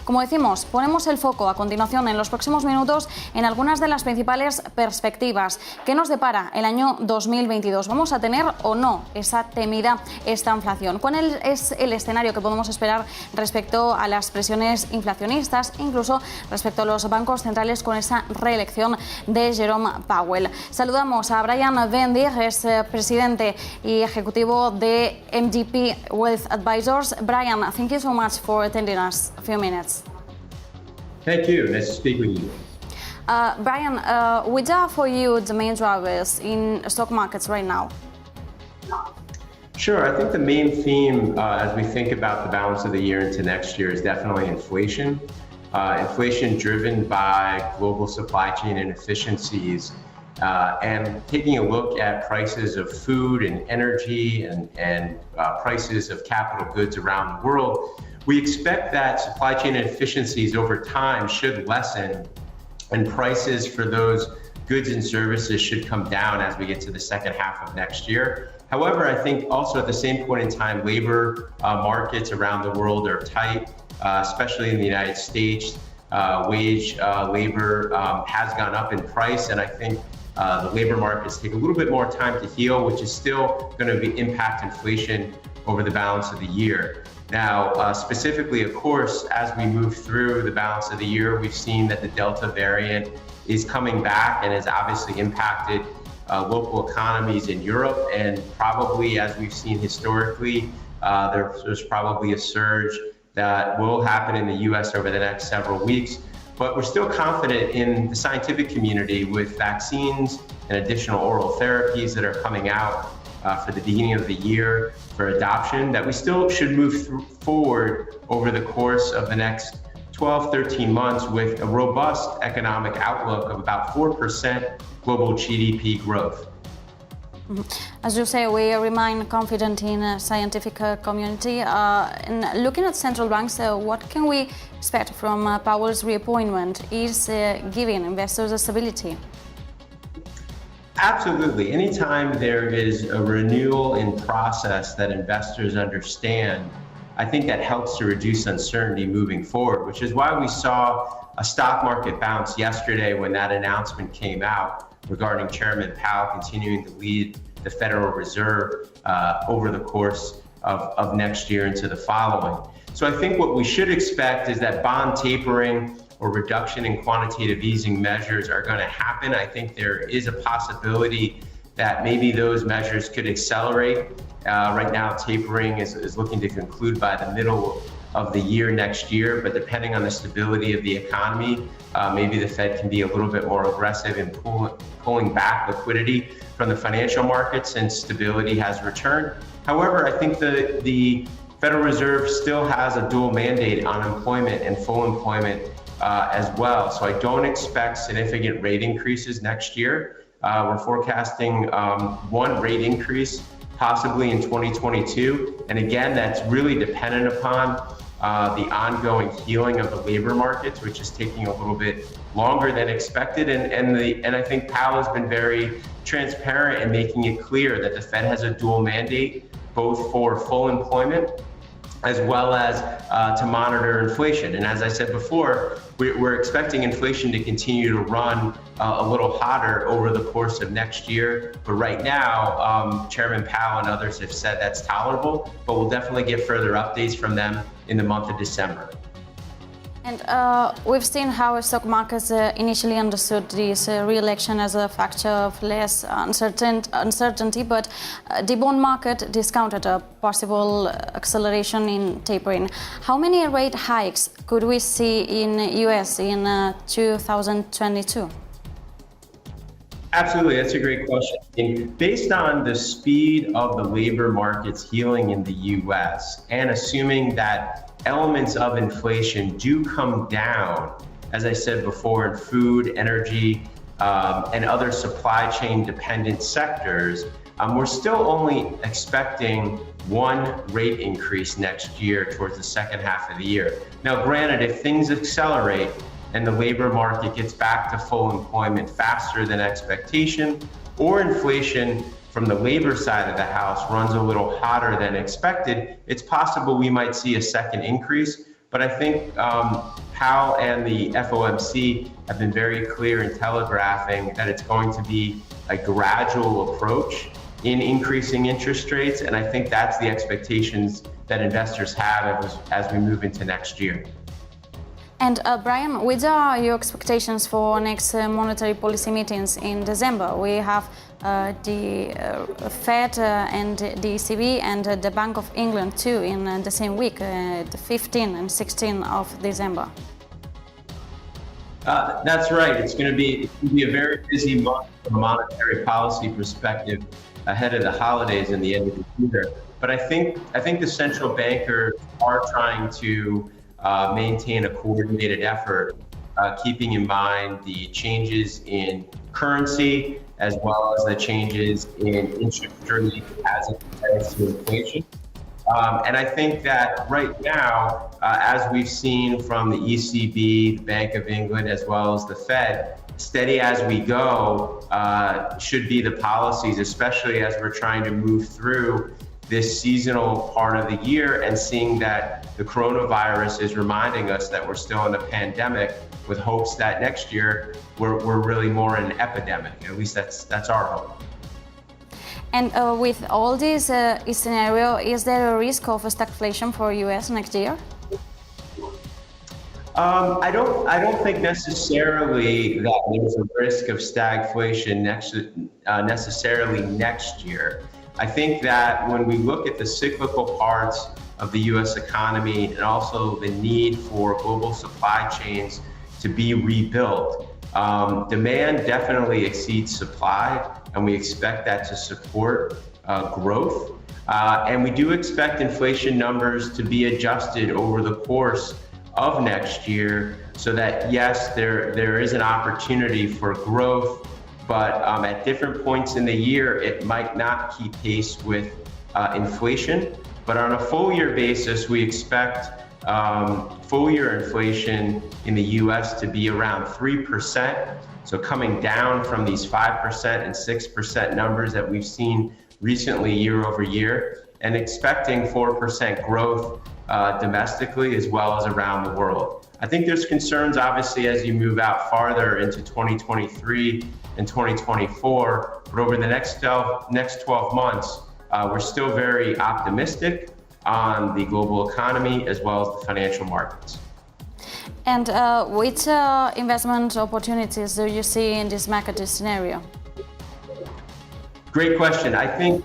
Como decimos, ponemos el foco a continuación en los próximos minutos en algunas de las principales perspectivas. ¿Qué nos depara el año 2022? ¿Vamos a tener o no esa temida estanflación? ¿Cuál es el escenario que podemos esperar respecto a las presiones inflacionistas, incluso respecto a los bancos centrales con esa reelección de Jerome Powell? Saludamos a Brian Vendig, es presidente y ejecutivo de MGP Wealth Advisors. Brian, thank you so much for attending us a few minutes. Thank you. Nice to speak with you. Brian, which are for you the main drivers in stock markets right now? Sure. I think the main theme as we think about the balance of the year into next year is definitely inflation. Inflation driven by global supply chain inefficiencies and taking a look at prices of food and energy and prices of capital goods around the world. We expect that supply chain inefficiencies over time should lessen and prices for those goods and services should come down as we get to the second half of next year. However, I think also at the same point in time, labor markets around the world are tight, especially in the United States. Wage labor has gone up in price, and I think the labor markets take a little bit more time to heal, which is still going to impact inflation over the balance of the year. Now, specifically, of course, as we move through the balance of the year, we've seen that the Delta variant is coming back and has obviously impacted local economies in Europe, and probably, as we've seen historically, there's probably a surge that will happen in the US over the next several weeks. But we're still confident in the scientific community with vaccines and additional oral therapies that are coming out for the beginning of the year for adoption, that we still should move forward over the course of the next 12, 13 months with a robust economic outlook of about 4% global GDP growth. As you say, we remain confident in a scientific community. And looking at central banks, what can we expect from Powell's reappointment? Is giving investors a stability? Absolutely. Anytime there is a renewal in process that investors understand, I think that helps to reduce uncertainty moving forward, which is why we saw a stock market bounce yesterday when that announcement came out regarding Chairman Powell continuing to lead the Federal Reserve over the course of next year into the following. So I think what we should expect is that bond tapering or reduction in quantitative easing measures are going to happen. I think there is a possibility that maybe those measures could accelerate. Right now, tapering is looking to conclude by the middle of the year next year, but depending on the stability of the economy, maybe the Fed can be a little bit more aggressive in pulling back liquidity from the financial markets since stability has returned. However, I think the Federal Reserve still has a dual mandate on employment and full employment as well. So I don't expect significant rate increases next year. We're forecasting one rate increase possibly in 2022. And again, that's really dependent upon the ongoing healing of the labor markets, which is taking a little bit longer than expected. And I think Powell has been very transparent in making it clear that the Fed has a dual mandate, both for full employment as well as to monitor inflation. And as I said before, we're expecting inflation to continue to run a little hotter over the course of next year. But right now, Chairman Powell and others have said that's tolerable, but we'll definitely get further updates from them in the month of December. And we've seen how stock markets initially understood this re-election as a factor of less uncertainty, but the bond market discounted a possible acceleration in tapering. How many rate hikes could we see in US in 2022? Absolutely, that's a great question. And based on the speed of the labor markets healing in the US and assuming that elements of inflation do come down, as I said before, in food, energy, and other supply chain dependent sectors, we're still only expecting one rate increase next year towards the second half of the year. Now, granted, if things accelerate and the labor market gets back to full employment faster than expectation, or inflation from the labor side of the house runs a little hotter than expected, it's possible we might see a second increase. But I think Powell and the FOMC have been very clear in telegraphing that it's going to be a gradual approach in increasing interest rates, and I think that's the expectations that investors have as we move into next year. And Brian, what are your expectations for next monetary policy meetings in December? We have the Fed and the ECB and the Bank of England too in the same week, the 15th and 16th of December. That's right. It's going to be a very busy month from a monetary policy perspective ahead of the holidays and the end of the year. But I think the central bankers are trying to maintain a coordinated effort, keeping in mind the changes in currency as well as the changes in interest rates as it compares to inflation. And I think that right now, as we've seen from the ECB, the Bank of England, as well as the Fed, steady as we go should be the policies, especially as we're trying to move through this seasonal part of the year and seeing that the coronavirus is reminding us that we're still in a pandemic, with hopes that next year we're really more in an epidemic. At least that's our hope. And with all this scenario, is there a risk of stagflation for US next year? I don't think necessarily that there's a risk of stagflation necessarily next year. I think that when we look at the cyclical parts of the US economy and also the need for global supply chains to be rebuilt, demand definitely exceeds supply, and we expect that to support growth. And we do expect inflation numbers to be adjusted over the course of next year, so that yes, there is an opportunity for growth, but at different points in the year, it might not keep pace with inflation. But on a full year basis, we expect full year inflation in the US to be around 3%. So coming down from these 5% and 6% numbers that we've seen recently year over year, and expecting 4% growth domestically as well as around the world. I think there's concerns, obviously, as you move out farther into 2023 and 2024, but over the next 12 months, we're still very optimistic on the global economy as well as the financial markets. And which investment opportunities do you see in this market scenario? Great question. I think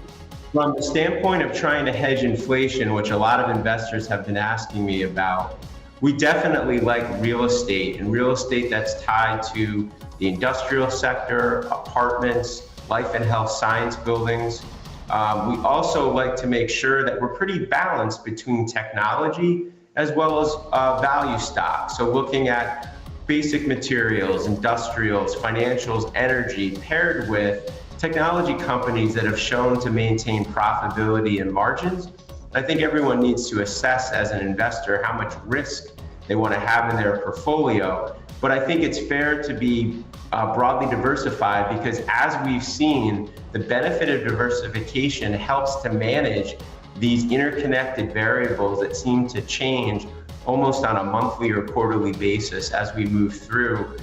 from the standpoint of trying to hedge inflation, which a lot of investors have been asking me about, we definitely like real estate, and real estate that's tied to the industrial sector, apartments, life and health science buildings. We also like to make sure that we're pretty balanced between technology as well as value stocks. So looking at basic materials, industrials, financials, energy, paired with technology companies that have shown to maintain profitability and margins. I think everyone needs to assess as an investor how much risk they want to have in their portfolio. But I think it's fair to be broadly diversified, because as we've seen, the benefit of diversification helps to manage these interconnected variables that seem to change almost on a monthly or quarterly basis as we move through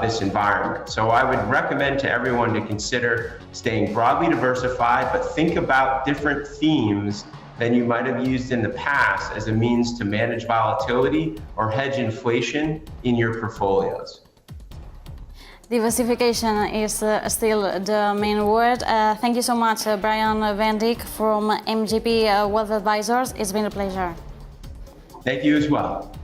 this environment. So I would recommend to everyone to consider staying broadly diversified, but think about different themes than you might have used in the past as a means to manage volatility or hedge inflation in your portfolios. Diversification is still the main word. Thank you so much, Brian Vendig from MGP Wealth Advisors. It's been a pleasure. Thank you as well.